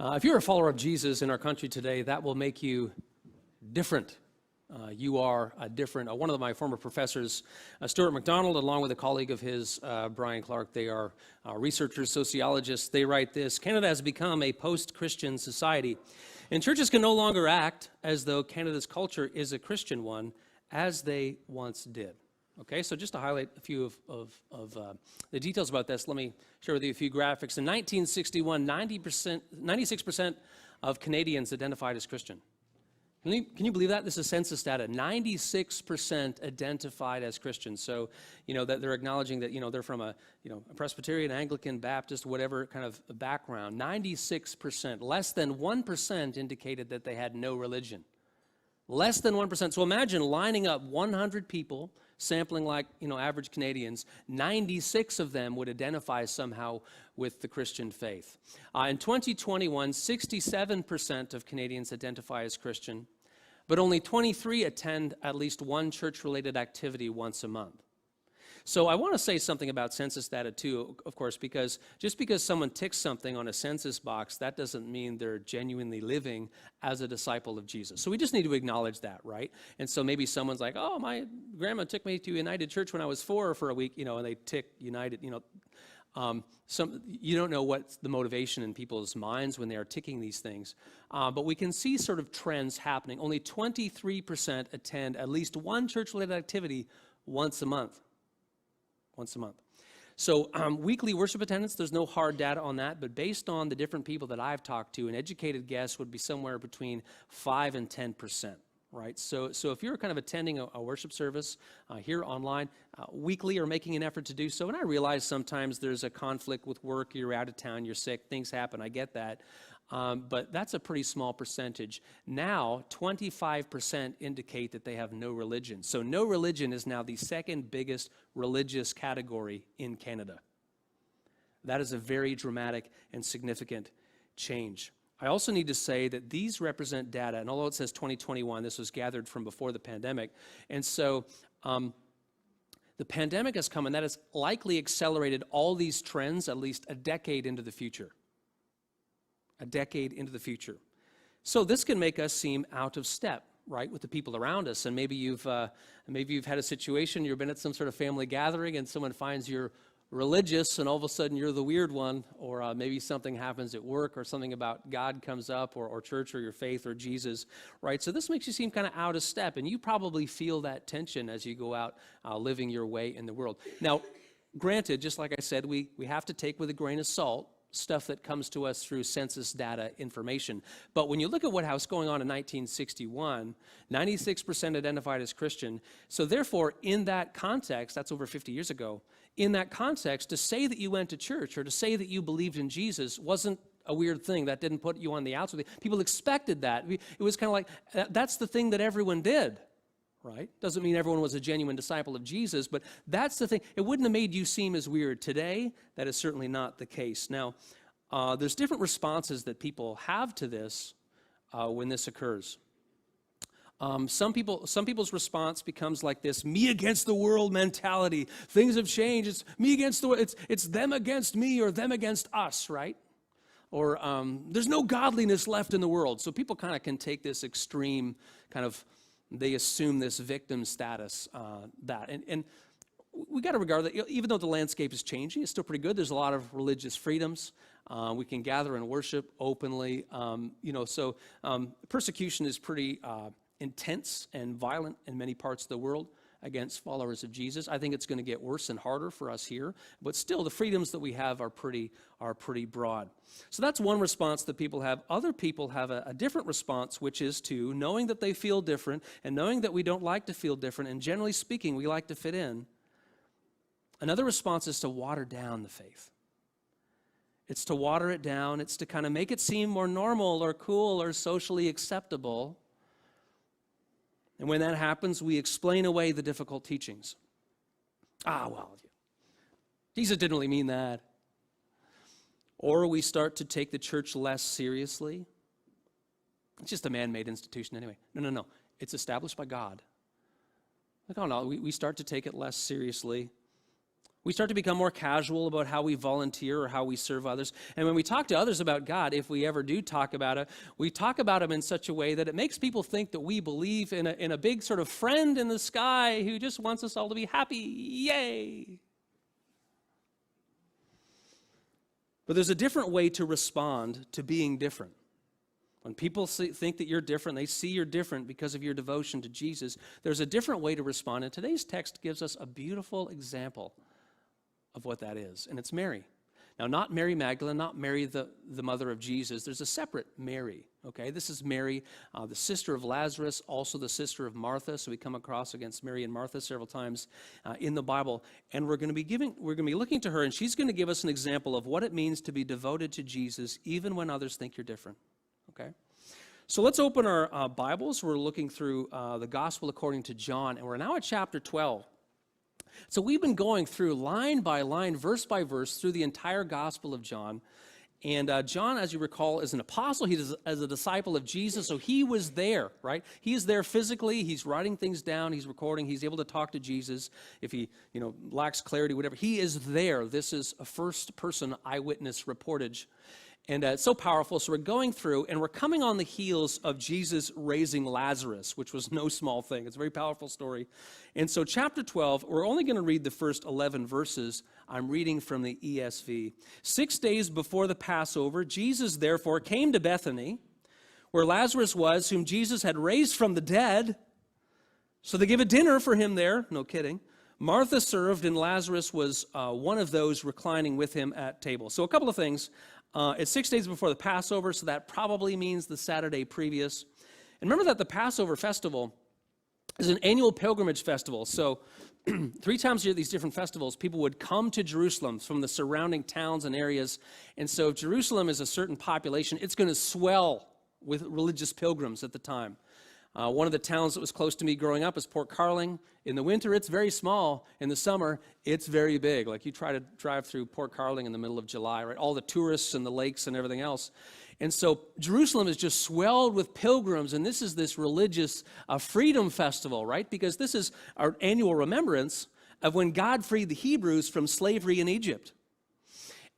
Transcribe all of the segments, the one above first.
If you're a follower of Jesus in our country today, that will make you different. You are different. One of my former professors, Stuart McDonald, along with a colleague of his, Brian Clark, they are researchers, sociologists. They write this: Canada has become a post-Christian society, and churches can no longer act as though Canada's culture is a Christian one, as they once did. Okay, so just to highlight a few of the details about this, let me share with you a few graphics. In 1961, 96% of Canadians identified as Christian. Can you believe that? This is census data. 96% identified as Christians. So, that they're acknowledging that, they're from a Presbyterian, Anglican, Baptist, whatever kind of background. 96%. Less than 1% indicated that they had no religion. Less than 1%. So imagine lining up 100 people, sampling like, average Canadians. 96 of them would identify somehow with the Christian faith. In 2021, 67% of Canadians identify as Christian, but only 23 attend at least one church-related activity once a month. So I want to say something about census data too, of course, because just because someone ticks something on a census box, that doesn't mean they're genuinely living as a disciple of Jesus. So we just need to acknowledge that, right? And so maybe someone's like, oh, my grandma took me to United Church when I was 4 for a week, and they tick United, you don't know what's the motivation in people's minds when they are ticking these things. But we can see sort of trends happening. Only 23% attend at least one church-related activity once a month. So weekly worship attendance, there's no hard data on that, but based on the different people that I've talked to, an educated guess would be somewhere between 5 and 10%, right? So if you're kind of attending a worship service here online weekly or making an effort to do so, and I realize sometimes there's a conflict with work, you're out of town, you're sick, things happen, I get that. But that's a pretty small percentage. Now, 25% indicate that they have no religion. So no religion is now the second biggest religious category in Canada. That is a very dramatic and significant change. I also need to say that these represent data, and although it says 2021, this was gathered from before the pandemic. And so the pandemic has come, and that has likely accelerated all these trends at least a decade into the future. A decade into the future. So this can make us seem out of step, right, with the people around us. And maybe you've had a situation, you've been at some sort of family gathering and someone finds you're religious and all of a sudden you're the weird one, or maybe something happens at work or something about God comes up, or church or your faith or Jesus, right? So this makes you seem kind of out of step, and you probably feel that tension as you go out living your way in the world. Now, granted, just like I said, we have to take with a grain of salt stuff that comes to us through census data information. But when you look at what was going on in 1961, 96% identified as Christian. So therefore, in that context, that's over 50 years ago, in that context, to say that you went to church or to say that you believed in Jesus wasn't a weird thing. That didn't put you on the outs. People expected that. It was kind of like, that's the thing that everyone did. Right? Doesn't mean everyone was a genuine disciple of Jesus, but that's the thing. It wouldn't have made you seem as weird. Today, that is certainly not the case. Now, there's different responses that people have to this when this occurs. Some people's response becomes like this: me against the world mentality. Things have changed. It's me against the world. It's them against me or them against us, right? Or there's no godliness left in the world. So people kind of can take this extreme kind of, they assume this victim status, and we got to regard that, even though the landscape is changing, it's still pretty good. There's a lot of religious freedoms. We can gather and worship openly. So persecution is pretty intense and violent in many parts of the world against followers of Jesus. I think it's going to get worse and harder for us here, but still the freedoms that we have are pretty broad. So that's one response that people have. Other people have a different response, which is to knowing that they feel different and knowing that we don't like to feel different, and generally speaking, we like to fit in. Another response is to water down the faith. It's to water it down. It's to kind of make it seem more normal or cool or socially acceptable. And when that happens, we explain away the difficult teachings. Jesus didn't really mean that. Or we start to take the church less seriously. It's just a man-made institution anyway. No. It's established by God. Like, oh no, we start to take it less seriously. We start to become more casual about how we volunteer or how we serve others. And when we talk to others about God, if we ever do talk about it, we talk about him in such a way that it makes people think that we believe in a big sort of friend in the sky who just wants us all to be happy. Yay! But there's a different way to respond to being different. When people think that you're different, they see you're different because of your devotion to Jesus, there's a different way to respond. And today's text gives us a beautiful example of what that is, and it's Mary. Now, not Mary Magdalene, not Mary the mother of Jesus. There's a separate Mary, okay? This is Mary, the sister of Lazarus, also the sister of Martha. So we come across against Mary and Martha several times in the Bible, and we're going to be looking to her, and she's going to give us an example of what it means to be devoted to Jesus, even when others think you're different, okay? So let's open our Bibles. We're looking through the Gospel according to John, and we're now at chapter 12. So we've been going through line by line, verse by verse, through the entire Gospel of John. And John, as you recall, is an apostle. He is as a disciple of Jesus, so he was there, right? He is there physically. He's writing things down. He's recording. He's able to talk to Jesus if he, lacks clarity, whatever. He is there. This is a first-person eyewitness reportage. And it's so powerful. So we're going through, and we're coming on the heels of Jesus raising Lazarus, which was no small thing. It's a very powerful story. And so chapter 12, we're only going to read the first 11 verses. I'm reading from the ESV. 6 days before the Passover, Jesus therefore came to Bethany, where Lazarus was, whom Jesus had raised from the dead. So they give a dinner for him there. No kidding. Martha served, and Lazarus was one of those reclining with him at table. So a couple of things. It's 6 days before the Passover, so that probably means the Saturday previous. And remember that the Passover festival is an annual pilgrimage festival. So 3 times a year, these different festivals, people would come to Jerusalem from the surrounding towns and areas. And so if Jerusalem is a certain population, it's going to swell with religious pilgrims at the time. One of the towns that was close to me growing up is Port Carling. In the winter, it's very small. In the summer, it's very big. Like you try to drive through Port Carling in the middle of July, right? All the tourists and the lakes and everything else. And so Jerusalem is just swelled with pilgrims, and this is this religious freedom festival, right? Because this is our annual remembrance of when God freed the Hebrews from slavery in Egypt.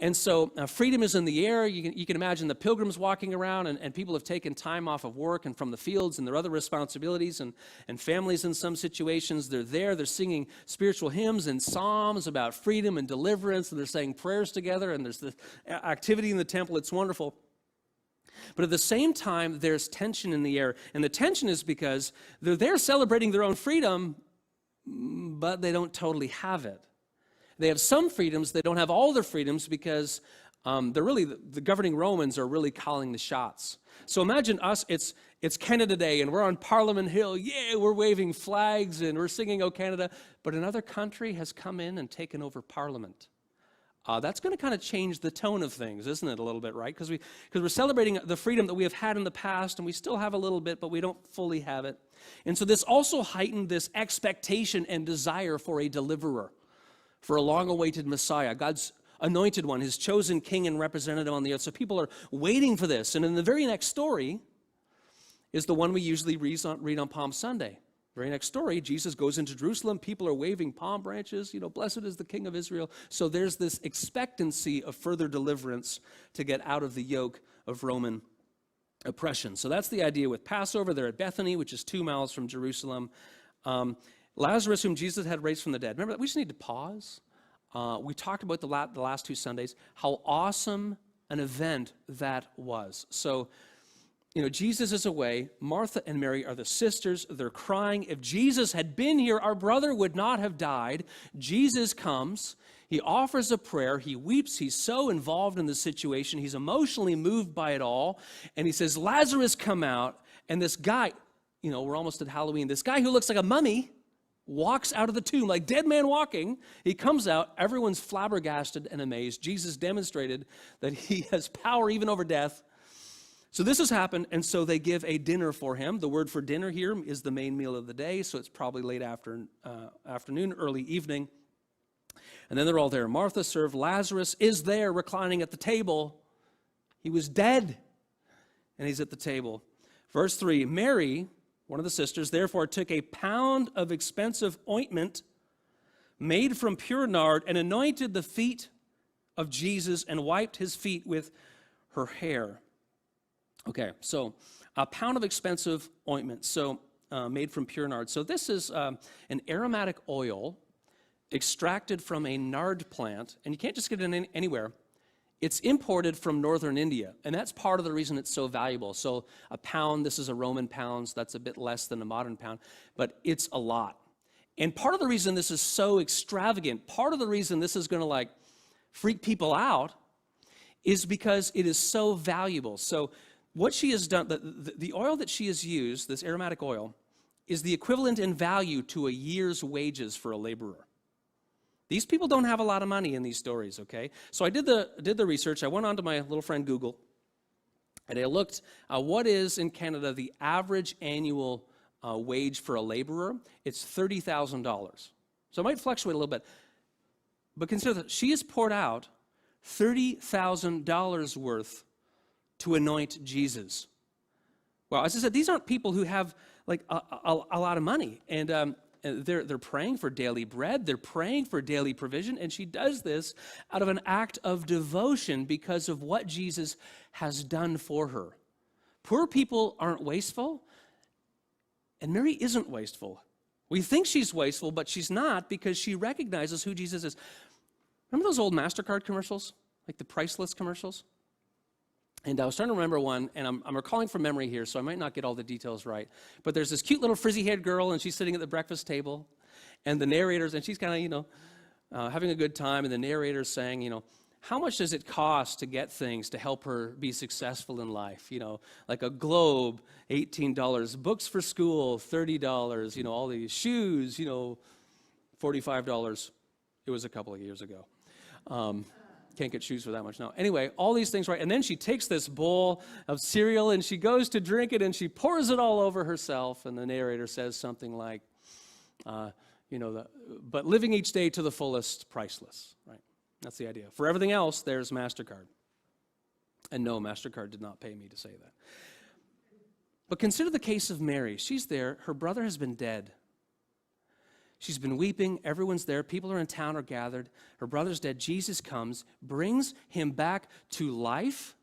And so freedom is in the air. You can imagine the pilgrims walking around, and people have taken time off of work and from the fields and their other responsibilities and families in some situations. They're there. They're singing spiritual hymns and psalms about freedom and deliverance, and they're saying prayers together, and there's the activity in the temple. It's wonderful. But at the same time, there's tension in the air. And the tension is because they're there celebrating their own freedom, but they don't totally have it. They have some freedoms. They don't have all their freedoms because the governing Romans are really calling the shots. So imagine us, it's Canada Day, and we're on Parliament Hill. Yeah, we're waving flags, and we're singing "O Canada." But another country has come in and taken over Parliament. That's going to kind of change the tone of things, isn't it, a little bit, right? Because we're celebrating the freedom that we have had in the past, and we still have a little bit, but we don't fully have it. And so this also heightened this expectation and desire for a deliverer, for a long-awaited Messiah, God's anointed one, his chosen king and representative on the earth. So people are waiting for this. And in the very next story is the one we usually read on Palm Sunday. Very next story, Jesus goes into Jerusalem. People are waving palm branches. Blessed is the King of Israel. So there's this expectancy of further deliverance to get out of the yoke of Roman oppression. So that's the idea with Passover. They're at Bethany, which is 2 miles from Jerusalem. Lazarus, whom Jesus had raised from the dead. Remember that? We just need to pause. We talked about the last 2 Sundays, how awesome an event that was. So, Jesus is away. Martha and Mary are the sisters. They're crying. If Jesus had been here, our brother would not have died. Jesus comes. He offers a prayer. He weeps. He's so involved in the situation. He's emotionally moved by it all. And he says, Lazarus, come out. And this guy, we're almost at Halloween. This guy who looks like a mummy walks out of the tomb, like dead man walking. He comes out. Everyone's flabbergasted and amazed. Jesus demonstrated that he has power even over death. So this has happened, and so they give a dinner for him. The word for dinner here is the main meal of the day, so it's probably late afternoon, early evening. And then they're all there. Martha served. Lazarus is there reclining at the table. He was dead, and he's at the table. Verse 3, Mary, one of the sisters, therefore took a pound of expensive ointment, made from pure nard, and anointed the feet of Jesus and wiped his feet with her hair. Okay, so a pound of expensive ointment, so made from pure nard. So this is an aromatic oil extracted from a nard plant, and you can't just get it anywhere. It's imported from northern India, and that's part of the reason it's so valuable. So a pound, this is a Roman pound, so that's a bit less than a modern pound, but it's a lot. And part of the reason this is so extravagant, part of the reason this is going to like freak people out is because it is so valuable. So what she has done, the oil that she has used, this aromatic oil, is the equivalent in value to a year's wages for a laborer. These people don't have a lot of money in these stories, okay? So I did the research. I went on to my little friend Google, and I looked what is in Canada the average annual wage for a laborer. It's $30,000. So it might fluctuate a little bit. But consider that she has poured out $30,000 worth to anoint Jesus. Well, as I said, these aren't people who have like a lot of money, and they're praying for daily bread, they're praying for daily provision, and she does this out of an act of devotion because of what Jesus has done for her. Poor people aren't wasteful, and Mary isn't wasteful. We think she's wasteful, but she's not, because she recognizes who Jesus is. Remember those old MasterCard commercials, like the priceless commercials? And I was trying to remember one, and I'm recalling from memory here, so I might not get all the details right. But there's this cute little frizzy-haired girl, and she's sitting at the breakfast table, and the narrator's, and she's kind of, having a good time, and the narrator's saying, how much does it cost to get things to help her be successful in life? Like a globe, $18, books for school, $30, all these shoes, $45. It was a couple of years ago. Can't get shoes for that much now. Anyway, all these things, right? And then she takes this bowl of cereal and she goes to drink it and she pours it all over herself. And the narrator says something like, but living each day to the fullest, priceless, right? That's the idea. For everything else, there's MasterCard. And no, MasterCard did not pay me to say that. But consider the case of Mary. She's there. Her brother has been dead. She's been weeping. Everyone's there. People are in town or gathered. Her brother's dead. Jesus comes, brings him back to life,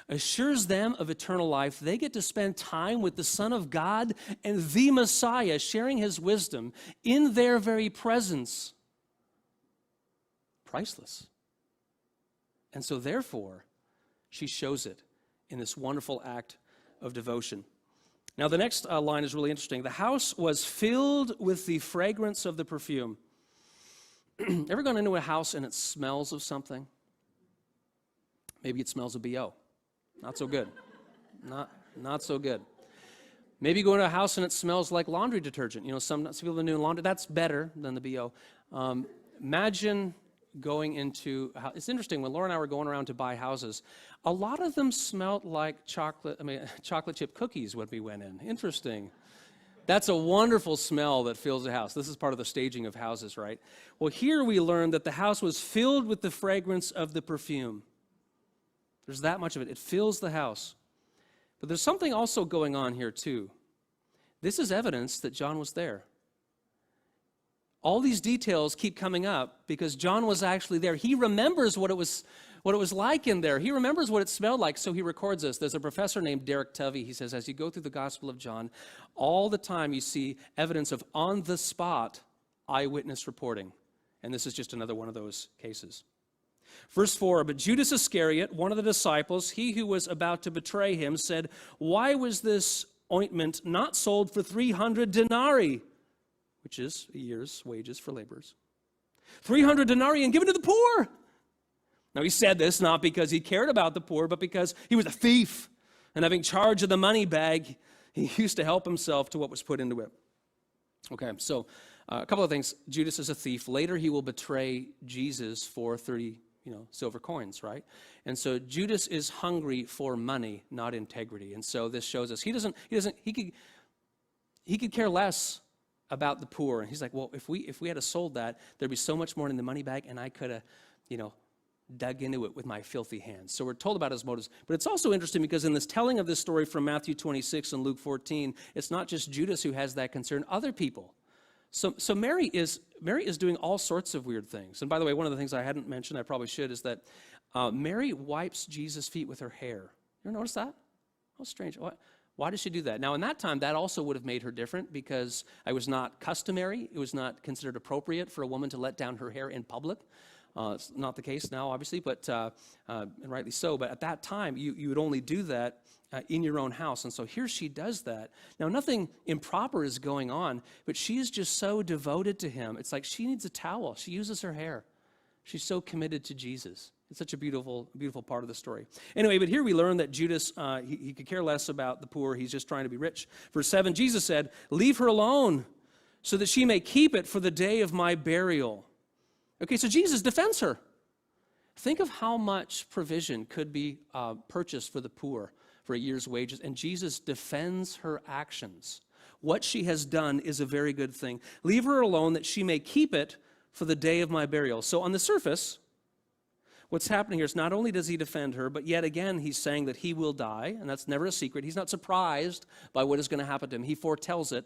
assures them of eternal life. They get to spend time with the Son of God and the Messiah, sharing his wisdom in their very presence. Priceless. And so therefore, she shows it in this wonderful act of devotion. Now, the next line is really interesting. The house was filled with the fragrance of the perfume. Ever gone into a house and it smells of something? Maybe it smells of BO. Not so good. Not so good. Maybe you go into a house and it smells like laundry detergent. Some people are doing laundry. That's better than the BO. Imagine going into, it's interesting, when Laura and I were going around to buy houses, a lot of them smelled like chocolate chip cookies when we went in. Interesting. That's a wonderful smell that fills the house. This is part of the staging of houses, right? Well, here we learn that the house was filled with the fragrance of the perfume. There's that much of it. It fills the house. But there's something also going on here, too. This is evidence that John was there. All these details keep coming up because John was actually there. He remembers what it was like in there. He remembers what it smelled like, so he records this. There's a professor named Derek Tovey. He says, as you go through the Gospel of John, all the time you see evidence of on-the-spot eyewitness reporting. And this is just another one of those cases. Verse 4, but Judas Iscariot, one of the disciples, he who was about to betray him, said, why was this ointment not sold for 300 denarii? Which is a year's wages for laborers. 300 denarii and given to the poor. Now he said this not because he cared about the poor, but because he was a thief. And having charge of the money bag, he used to help himself to what was put into it. Okay, so a couple of things. Judas is a thief. Later he will betray Jesus for 30 silver coins, right? And so Judas is hungry for money, not integrity. And so this shows us he could care less about the poor. And he's like, well, if we had sold that, there'd be so much more in the money bag, and I could have, dug into it with my filthy hands. So we're told about his motives. But it's also interesting because in this telling of this story from Matthew 26 and Luke 14, it's not just Judas who has that concern. Other people So Mary is doing all sorts of weird things. And by the way, one of the things I hadn't mentioned, I probably should, is that Mary wipes Jesus' feet with her hair. You ever notice that? How strange. Why does she do that? Now, in that time, that also would have made her different because it was not customary. It was not considered appropriate for a woman to let down her hair in public. It's not the case now, obviously, but and rightly so. But at that time, you would only do that in your own house. And so here she does that. Now, nothing improper is going on, but she is just so devoted to him. It's like she needs a towel. She uses her hair. She's so committed to Jesus. It's such a beautiful, beautiful part of the story. Anyway, but here we learn that Judas, he could care less about the poor. He's just trying to be rich. Verse 7, Jesus said, "Leave her alone so that she may keep it for the day of my burial." Okay, so Jesus defends her. Think of how much provision could be purchased for the poor for a year's wages, and Jesus defends her actions. What she has done is a very good thing. Leave her alone that she may keep it for the day of my burial. So on the surface, what's happening here is not only does he defend her, but yet again he's saying that he will die, and that's never a secret. He's not surprised by what is going to happen to him. He foretells it,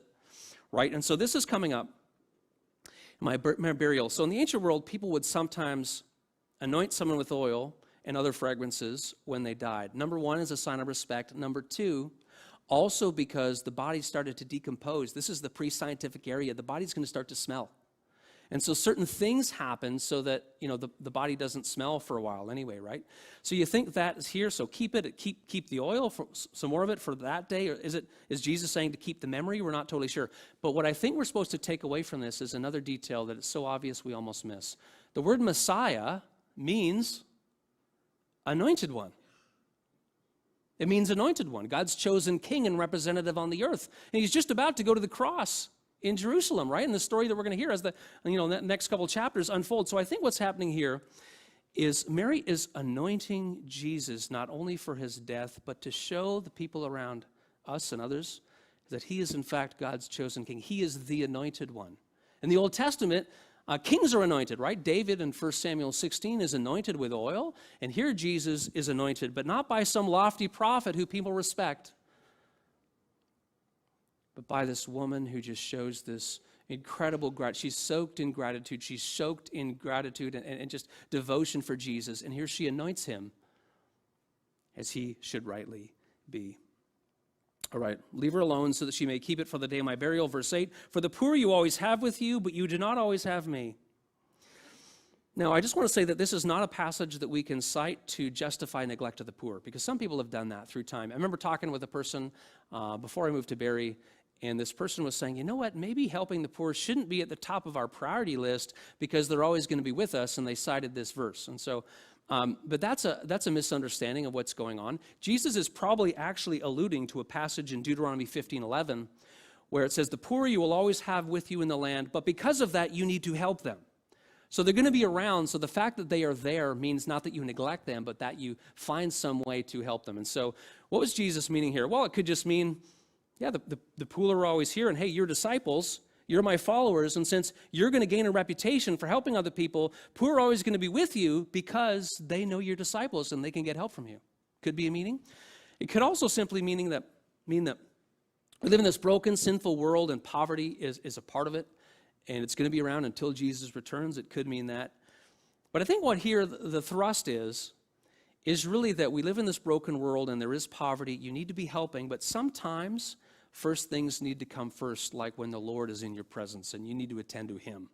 right? And so this is coming up, my burial. So in the ancient world, people would sometimes anoint someone with oil and other fragrances when they died. Number one is a sign of respect. Number two, also because the body started to decompose. This is the pre-scientific area. The body's going to start to smell. And so certain things happen so that, the body doesn't smell for a while anyway, right? So you think that is here, so keep it, keep the oil, for some more of it for that day, or is Jesus saying to keep the memory? We're not totally sure. But what I think we're supposed to take away from this is another detail that it's so obvious we almost miss. The word Messiah means anointed one. It means anointed one, God's chosen king and representative on the earth. And he's just about to go to the cross in Jerusalem, right? And the story that we're going to hear as the next couple chapters unfold. So I think what's happening here is Mary is anointing Jesus not only for his death, but to show the people around us and others that he is in fact God's chosen king. He is the anointed one. In the Old Testament, kings are anointed, right? David in 1 Samuel 16 is anointed with oil, and here Jesus is anointed, but not by some lofty prophet who people respect, but by this woman who just shows this incredible gratitude. She's soaked in gratitude. She's soaked in gratitude and just devotion for Jesus. And here she anoints him as he should rightly be. All right, leave her alone so that she may keep it for the day of my burial. Verse 8, "For the poor you always have with you, but you do not always have me." Now, I just want to say that this is not a passage that we can cite to justify neglect of the poor, because some people have done that through time. I remember talking with a person before I moved to Barrie, and this person was saying, you know what, maybe helping the poor shouldn't be at the top of our priority list because they're always going to be with us, and they cited this verse. And so, but that's a misunderstanding of what's going on. Jesus is probably actually alluding to a passage in Deuteronomy 15:11 where it says, "The poor you will always have with you in the land, but because of that you need to help them." So they're going to be around, so the fact that they are there means not that you neglect them, but that you find some way to help them. And so what was Jesus meaning here? Well, it could just mean, yeah, the poor are always here, and hey, you're disciples, you're my followers, and since you're going to gain a reputation for helping other people, poor are always going to be with you because they know you're disciples and they can get help from you. Could be a meaning. It could also simply mean that we live in this broken, sinful world, and poverty is a part of it, and it's going to be around until Jesus returns. It could mean that. But I think what here the thrust is really that we live in this broken world and there is poverty. You need to be helping, but sometimes first things need to come first, like when the Lord is in your presence and you need to attend to him.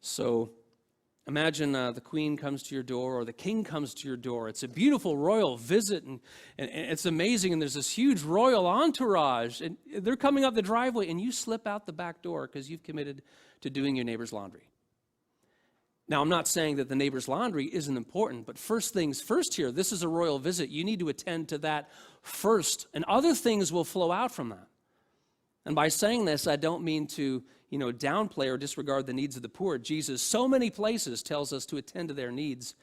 So imagine the queen comes to your door or the king comes to your door. It's a beautiful royal visit and it's amazing, and there's this huge royal entourage, and they're coming up the driveway and you slip out the back door because you've committed to doing your neighbor's laundry. Now, I'm not saying that the neighbor's laundry isn't important, but first things first here, this is a royal visit. You need to attend to that first, and other things will flow out from that. And by saying this, I don't mean to, downplay or disregard the needs of the poor. Jesus, so many places, tells us to attend to their needs,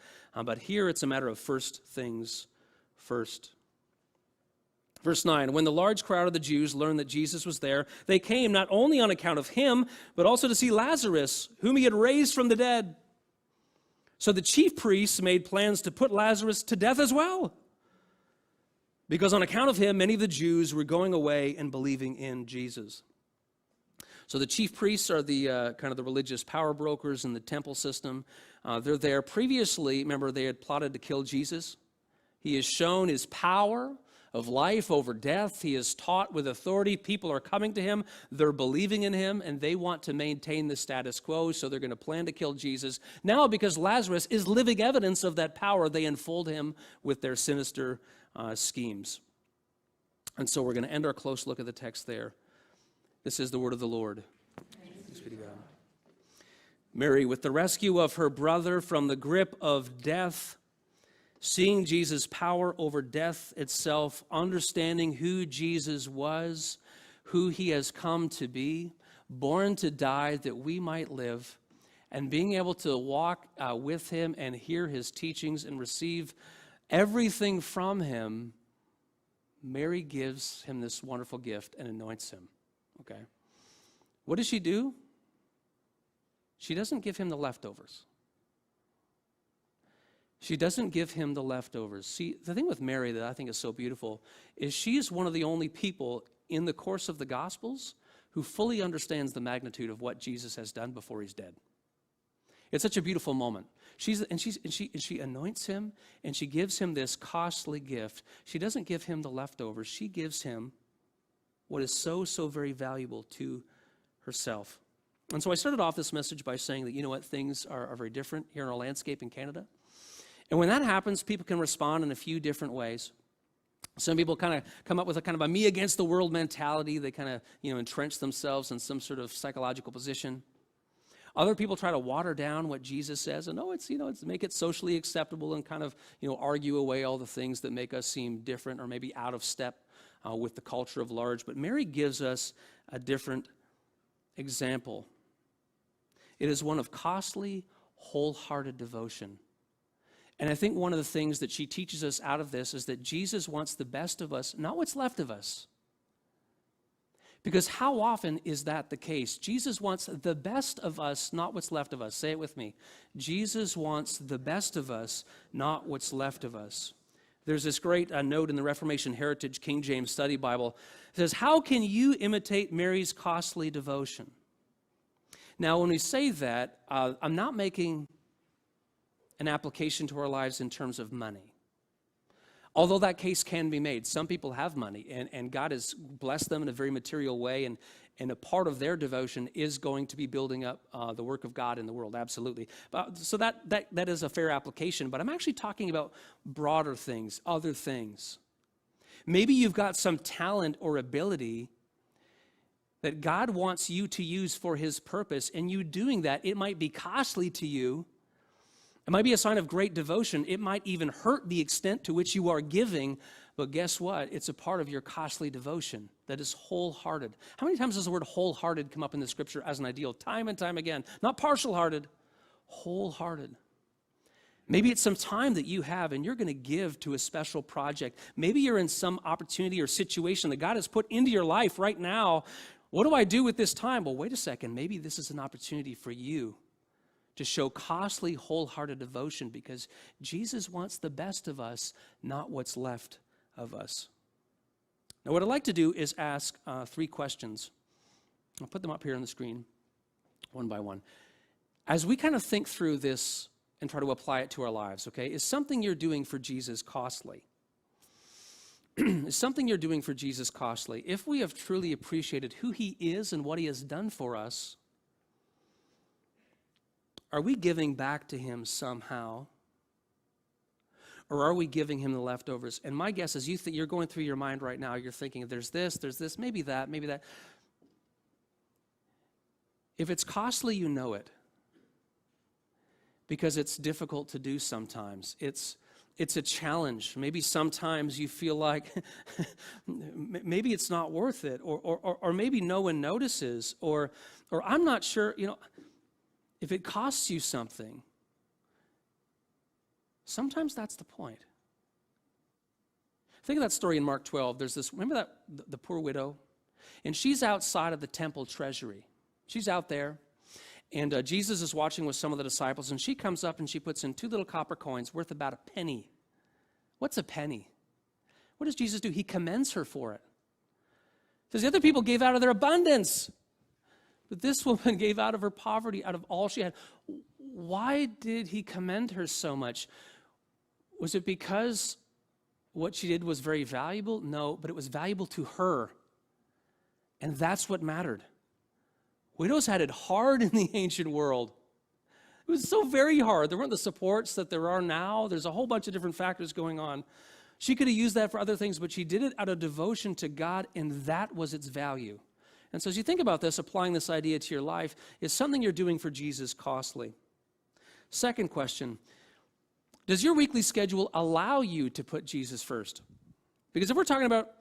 but here it's a matter of first things first. Verse 9, when the large crowd of the Jews learned that Jesus was there, they came not only on account of him, but also to see Lazarus, whom he had raised from the dead. So the chief priests made plans to put Lazarus to death as well, because on account of him, many of the Jews were going away and believing in Jesus. So the chief priests are the kind of the religious power brokers in the temple system. They're there. Previously, remember, they had plotted to kill Jesus. He has shown his power of life over death. He is taught with authority. People are coming to him. They're believing in him, and they want to maintain the status quo, so they're going to plan to kill Jesus. Now, because Lazarus is living evidence of that power, they enfold him with their sinister schemes. And so we're going to end our close look at the text there. This is the word of the Lord. Thanks be to God. Mary, with the rescue of her brother from the grip of death, seeing Jesus' power over death itself, understanding who Jesus was, who he has come to be, born to die that we might live, and being able to walk with him and hear his teachings and receive everything from him, Mary gives him this wonderful gift and anoints him. Okay. What does she do? She doesn't give him the leftovers. She doesn't give him the leftovers. See, the thing with Mary that I think is so beautiful is she's one of the only people in the course of the Gospels who fully understands the magnitude of what Jesus has done before he's dead. It's such a beautiful moment. She anoints him, and she gives him this costly gift. She doesn't give him the leftovers. She gives him what is so, so very valuable to herself. And so I started off this message by saying that, you know what, things are very different here in our landscape in Canada. And when that happens, people can respond in a few different ways. Some people kind of come up with a kind of a me against the world mentality. They kind of, entrench themselves in some sort of psychological position. Other people try to water down what Jesus says and, it's make it socially acceptable and kind of, argue away all the things that make us seem different or maybe out of step with the culture of large. But Mary gives us a different example. It is one of costly, wholehearted devotion. And I think one of the things that she teaches us out of this is that Jesus wants the best of us, not what's left of us. Because how often is that the case? Jesus wants the best of us, not what's left of us. Say it with me. Jesus wants the best of us, not what's left of us. There's this great note in the Reformation Heritage King James Study Bible. It says, how can you imitate Mary's costly devotion? Now, when we say that, I'm not making an application to our lives in terms of money. Although that case can be made. Some people have money, and God has blessed them in a very material way, and a part of their devotion is going to be building up the work of God in the world, absolutely. So that is a fair application, but I'm actually talking about broader things, other things. Maybe you've got some talent or ability that God wants you to use for his purpose, and you doing that, it might be costly to you. It might be a sign of great devotion. It might even hurt the extent to which you are giving, but guess what? It's a part of your costly devotion that is wholehearted. How many times does the word wholehearted come up in the scripture as an ideal? Time and time again. Not partial-hearted, wholehearted. Maybe it's some time that you have and you're going to give to a special project. Maybe you're in some opportunity or situation that God has put into your life right now. What do I do with this time? Well, wait a second. Maybe this is an opportunity for you to show costly, wholehearted devotion because Jesus wants the best of us, not what's left of us. Now, what I'd like to do is ask 3 questions. I'll put them up here on the screen, one by one. As we kind of think through this and try to apply it to our lives, okay, is something you're doing for Jesus costly? Is something you're doing for Jesus costly? If we have truly appreciated who he is and what he has done for us, are we giving back to him somehow? Or are we giving him the leftovers? And my guess is you're going through your mind right now, you're thinking, there's this, maybe that, maybe that. If it's costly, you know it. Because it's difficult to do sometimes. It's a challenge. Maybe sometimes you feel like maybe it's not worth it, or maybe no one notices, or I'm not sure, if it costs you something, sometimes that's the point. Think of that story in Mark 12. There's this, remember that, the poor widow? And she's outside of the temple treasury. She's out there, and Jesus is watching with some of the disciples, and she comes up and she puts in 2 little copper coins worth about a penny. What's a penny? What does Jesus do? He commends her for it. Says the other people gave out of their abundance, But this woman gave out of her poverty, out of all she had. Why did he commend her so much? Was it because what she did was very valuable? No, but it was valuable to her. And that's what mattered. Widows had it hard in the ancient world. It was so very hard. There weren't the supports that there are now. There's a whole bunch of different factors going on. She could have used that for other things, but she did it out of devotion to God, and that was its value. And so as you think about this, applying this idea to your life, is something you're doing for Jesus costly? Second question, does your weekly schedule allow you to put Jesus first? Because if we're talking about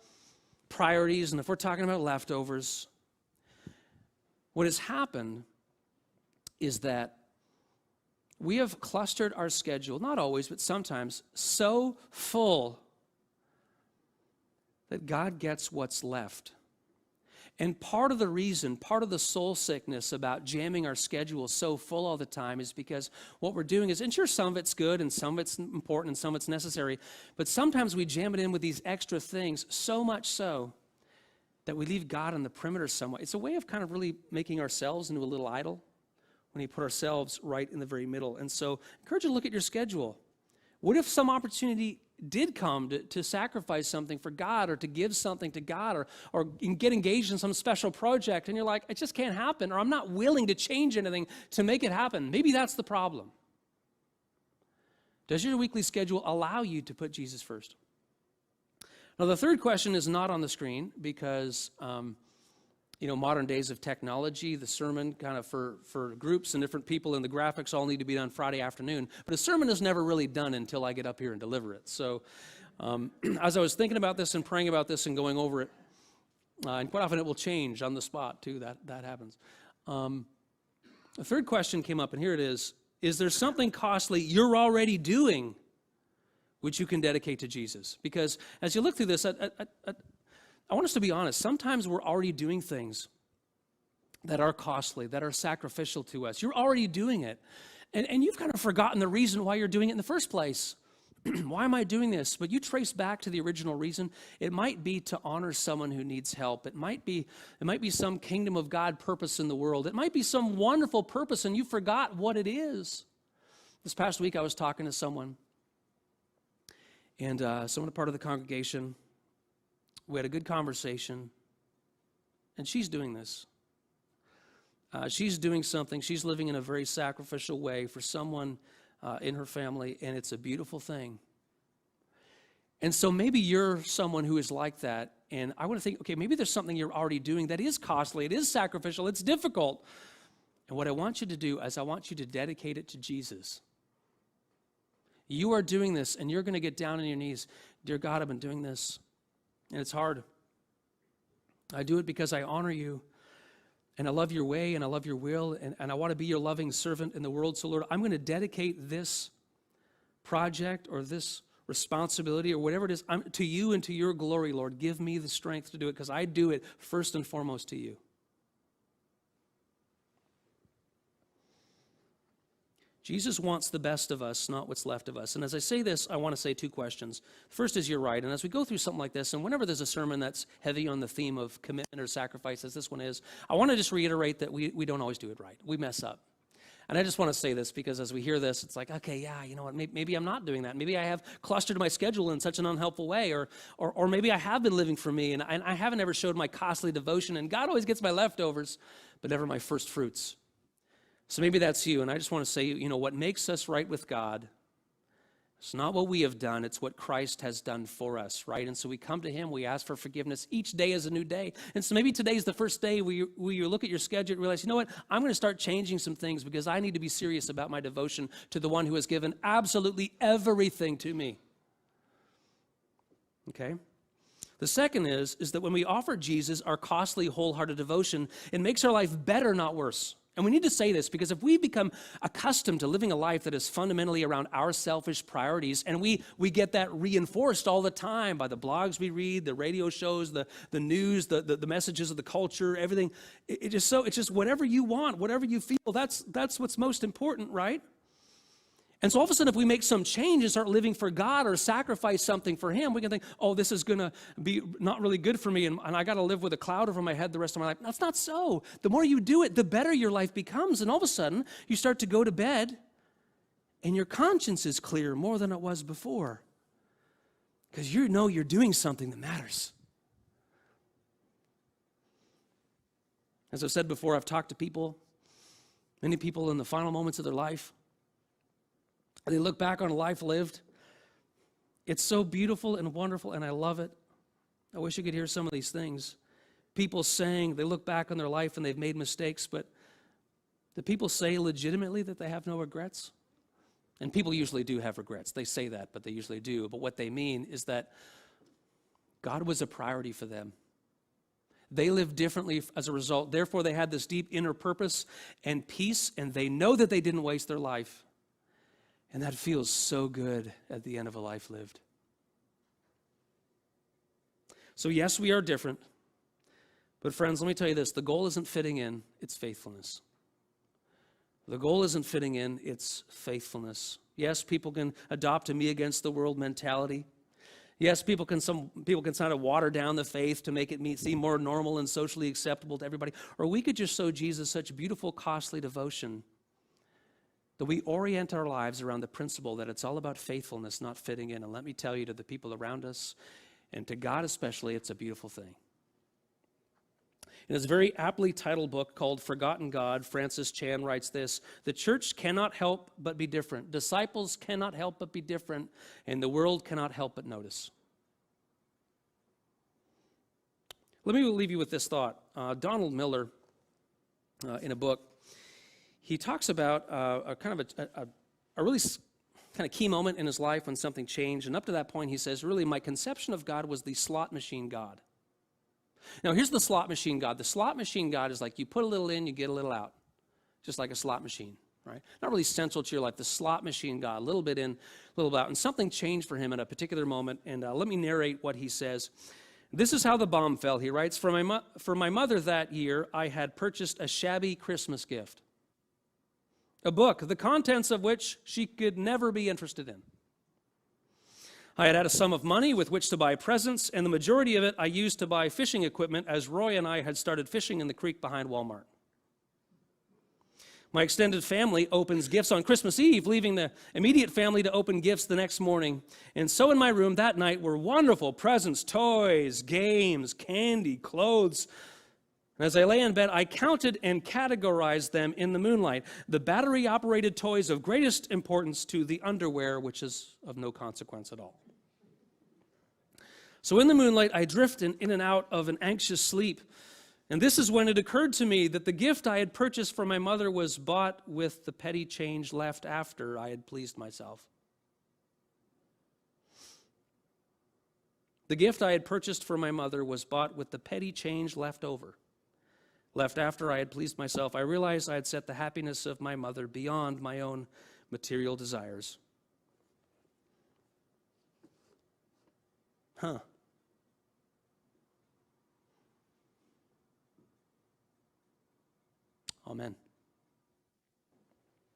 priorities and if we're talking about leftovers, what has happened is that we have clustered our schedule, not always, but sometimes, so full that God gets what's left. And part of the reason, part of the soul sickness about jamming our schedule so full all the time is because what we're doing is, and sure, some of it's good and some of it's important and some of it's necessary, but sometimes we jam it in with these extra things, so much so that we leave God on the perimeter somewhat. It's a way of kind of really making ourselves into a little idol when we put ourselves right in the very middle. And so I encourage you to look at your schedule. What if some opportunity did come to sacrifice something for God or to give something to God or get engaged in some special project and you're like, it just can't happen, or I'm not willing to change anything to make it happen? Maybe that's the problem. Does your weekly schedule allow you to put Jesus first? Now, the third question is not on the screen because, modern days of technology, the sermon kind of for groups and different people and the graphics all need to be done Friday afternoon. But a sermon is never really done until I get up here and deliver it. So as I was thinking about this and praying about this and going over it, and quite often it will change on the spot too, that happens. The third question came up, and here it is. Is there something costly you're already doing which you can dedicate to Jesus? Because as you look through this, I want us to be honest. Sometimes we're already doing things that are costly, that are sacrificial to us. You're already doing it. And you've kind of forgotten the reason why you're doing it in the first place. Why am I doing this? But you trace back to the original reason. It might be to honor someone who needs help. It might be some kingdom of God purpose in the world. It might be some wonderful purpose and you forgot what it is. This past week I was talking to someone, and someone a part of the congregation. We had a good conversation, and she's doing this. She's doing something. She's living in a very sacrificial way for someone in her family, and it's a beautiful thing. And so maybe you're someone who is like that, and I want to think, okay, maybe there's something you're already doing that is costly, it is sacrificial, it's difficult. And what I want you to do is I want you to dedicate it to Jesus. You are doing this, and you're going to get down on your knees. Dear God, I've been doing this. And it's hard. I do it because I honor you, and I love your way, and I love your will, and I want to be your loving servant in the world. So, Lord, I'm going to dedicate this project or this responsibility or whatever it is to you and to your glory, Lord. Give me the strength to do it because I do it first and foremost to you. Jesus wants the best of us, not what's left of us. And as I say this, I want to say two questions. First is, you're right. And as we go through something like this, and whenever there's a sermon that's heavy on the theme of commitment or sacrifice, as this one is, I want to just reiterate that we don't always do it right. We mess up. And I just want to say this because as we hear this, it's like, okay, yeah, you know what, maybe I'm not doing that. Maybe I have clustered my schedule in such an unhelpful way, or maybe I have been living for me, and I haven't ever showed my costly devotion, and God always gets my leftovers, but never my first fruits. So maybe that's you, and I just want to say, what makes us right with God, it's not what we have done, it's what Christ has done for us, right? And so we come to him, we ask for forgiveness. Each day is a new day. And so maybe today's the first day where you look at your schedule and realize, you know what, I'm going to start changing some things because I need to be serious about my devotion to the one who has given absolutely everything to me. Okay? The second is that when we offer Jesus our costly, wholehearted devotion, it makes our life better, not worse. And we need to say this because if we become accustomed to living a life that is fundamentally around our selfish priorities, and we get that reinforced all the time by the blogs we read, the radio shows, the news, the messages of the culture, everything, it's just whatever you want, whatever you feel, that's what's most important, right? And so all of a sudden, if we make some change and start living for God or sacrifice something for him, we can think, oh, this is going to be not really good for me, and I got to live with a cloud over my head the rest of my life. That's not so. The more you do it, the better your life becomes. And all of a sudden, you start to go to bed, and your conscience is clear more than it was before. Because you know you're doing something that matters. As I've said before, I've talked to people, many people in the final moments of their life. They look back on a life lived. It's so beautiful and wonderful, and I love it. I wish you could hear some of these things. People saying they look back on their life and they've made mistakes, but do people say legitimately that they have no regrets? And people usually do have regrets. They say that, but they usually do. But what they mean is that God was a priority for them. They lived differently as a result. Therefore, they had this deep inner purpose and peace, and they know that they didn't waste their life. And that feels so good at the end of a life lived. So yes, we are different. But friends, let me tell you this. The goal isn't fitting in, it's faithfulness. The goal isn't fitting in, it's faithfulness. Yes, people can adopt a me against the world mentality. Yes, some people can kind of water down the faith to make it seem more normal and socially acceptable to everybody. Or we could just show Jesus such beautiful, costly devotion that we orient our lives around the principle that it's all about faithfulness, not fitting in. And let me tell you, to the people around us, and to God especially, it's a beautiful thing. In his very aptly titled book called Forgotten God, Francis Chan writes this: the church cannot help but be different. Disciples cannot help but be different, and the world cannot help but notice. Let me leave you with this thought. Donald Miller, in a book, he talks about a really kind of key moment in his life when something changed. And up to that point, he says, really, my conception of God was the slot machine God. Now, here's the slot machine God. The slot machine God is like you put a little in, you get a little out, just like a slot machine, right? Not really central to your life. The slot machine God, a little bit in, a little bit out. And something changed for him at a particular moment. And let me narrate what he says. This is how the bomb fell, he writes. For my mother that year, I had purchased a shabby Christmas gift. A book, the contents of which she could never be interested in. I had a sum of money with which to buy presents, and the majority of it I used to buy fishing equipment as Roy and I had started fishing in the creek behind Walmart. My extended family opens gifts on Christmas Eve, leaving the immediate family to open gifts the next morning. And so in my room that night were wonderful presents, toys, games, candy, clothes. And as I lay in bed, I counted and categorized them in the moonlight. The battery-operated toys of greatest importance to the underwear, which is of no consequence at all. So in the moonlight, I drifted in and out of an anxious sleep. And this is when it occurred to me that the gift I had purchased for my mother was bought with the petty change left after I had pleased myself. The gift I had purchased for my mother was bought with the petty change left over. Left after I had pleased myself, I realized I had set the happiness of my mother beyond my own material desires. Amen.